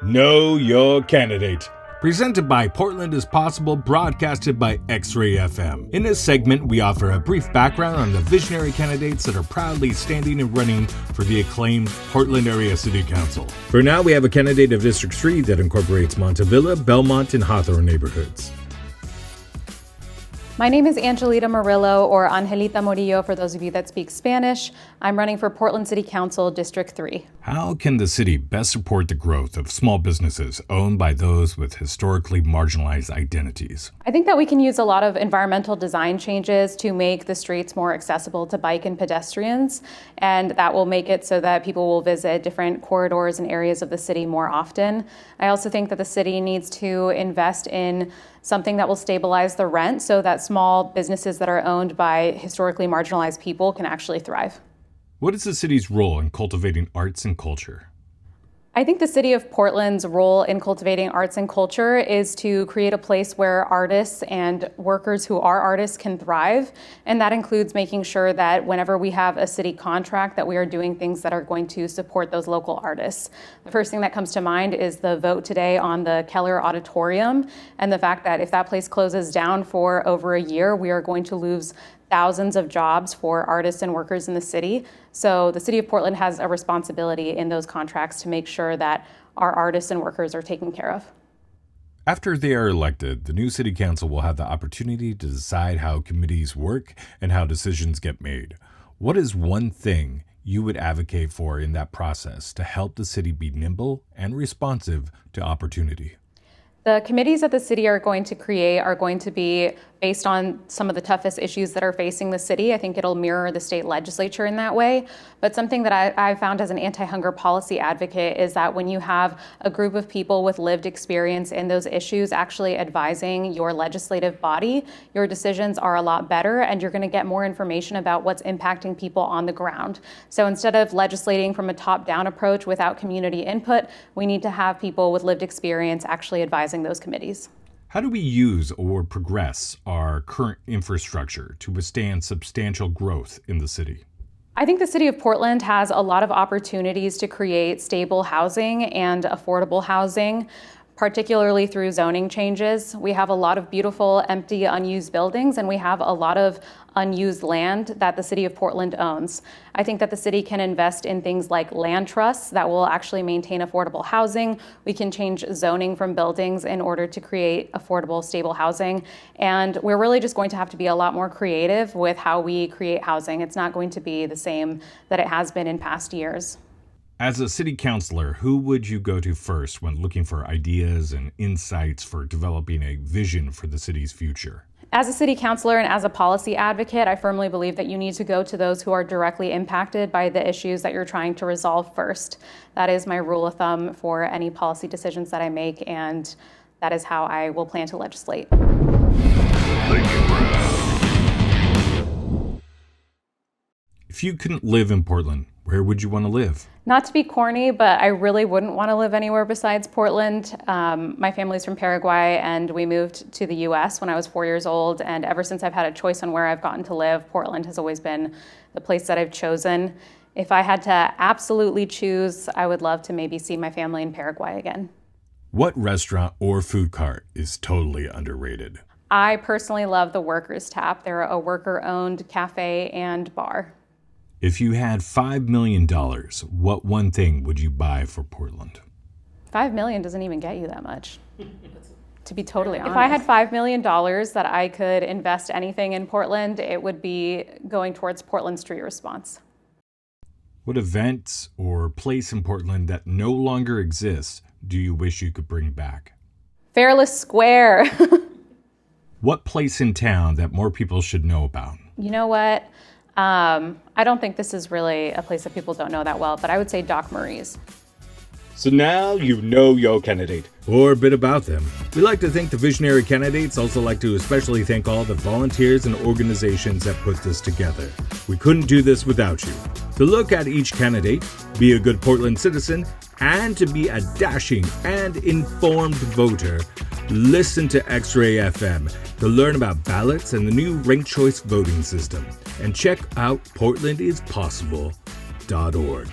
Know Your Candidate. Presented by Portland is Possible, broadcasted by XRAY FM. In this segment, we offer a brief background on the visionary candidates that are proudly standing and running for the acclaimed Portland Area City Council. For now, we have a candidate of District 3 that incorporates Montevilla, Belmont, and Hawthorne neighborhoods. My name is Angelita Morillo, or Angelita Morillo for those of you that speak Spanish. I'm running for Portland City Council, District 3. How can the city best support the growth of small businesses owned by those with historically marginalized identities? I think that we can use a lot of environmental design changes to make the streets more accessible to bike and pedestrians, and that will make it so that people will visit different corridors and areas of the city more often. I also think that the city needs to invest in something that will stabilize the rent so that small businesses that are owned by historically marginalized people can actually thrive. What is the city's role in cultivating arts and culture? I think the city of Portland's role in cultivating arts and culture is to create a place where artists and workers who are artists can thrive. And that includes making sure that whenever we have a city contract, that we are doing things that are going to support those local artists. The first thing that comes to mind is the vote today on the Keller Auditorium and the fact that if that place closes down for over a year, we are going to lose thousands of jobs for artists and workers in the city. So the city of Portland has a responsibility in those contracts to make sure that our artists and workers are taken care of. After they are elected, the new city council will have the opportunity to decide how committees work and how decisions get made. What is one thing you would advocate for in that process to help the city be nimble and responsive to opportunity? The committees that the city are going to create are going to be based on some of the toughest issues that are facing the city. I think it'll mirror the state legislature in that way. But something that I found as an anti-hunger policy advocate is that when you have a group of people with lived experience in those issues actually advising your legislative body, your decisions are a lot better and you're going to get more information about what's impacting people on the ground. So instead of legislating from a top-down approach without community input, we need to have people with lived experience actually advising those committees. How do we use or progress our current infrastructure to withstand substantial growth in the city? I think the city of Portland has a lot of opportunities to create stable housing and affordable housing, particularly through zoning changes. We have a lot of beautiful, empty, unused buildings, and we have a lot of unused land that the city of Portland owns. I think that the city can invest in things like land trusts that will actually maintain affordable housing. We can change zoning from buildings in order to create affordable, stable housing. And we're really just going to have to be a lot more creative with how we create housing. It's not going to be the same that it has been in past years. As a city councilor, who would you go to first when looking for ideas and insights for developing a vision for the city's future? As a city councilor and as a policy advocate, I firmly believe that you need to go to those who are directly impacted by the issues that you're trying to resolve first. That is my rule of thumb for any policy decisions that I make, and that is how I will plan to legislate. If you couldn't live in Portland, where would you want to live? Not to be corny, but I really wouldn't want to live anywhere besides Portland. My family's from Paraguay, and we moved to the U.S. when I was 4 years old. And ever since I've had a choice on where I've gotten to live, Portland has always been the place that I've chosen. If I had to absolutely choose, I would love to maybe see my family in Paraguay again. What restaurant or food cart is totally underrated? I personally love the Workers Tap. They're a worker-owned cafe and bar. If you had $5 million, what one thing would you buy for Portland? $5 million doesn't even get you that much, to be totally honest. If I had $5 million that I could invest anything in Portland, it would be going towards Portland street response. What events or place in Portland that no longer exists do you wish you could bring back? Fairless Square. What place in town that more people should know about? You know what? I don't think this is really a place that people don't know that well, but I would say Doc Marie's. So now you know your candidate, or a bit about them. We like to thank the visionary candidates, also like to especially thank all the volunteers and organizations that put this together. We couldn't do this without you. To look at each candidate, be a good Portland citizen, and to be a dashing and informed voter, listen to XRAY FM to learn about ballots and the new ranked choice voting system. And check out portlandispossible.org.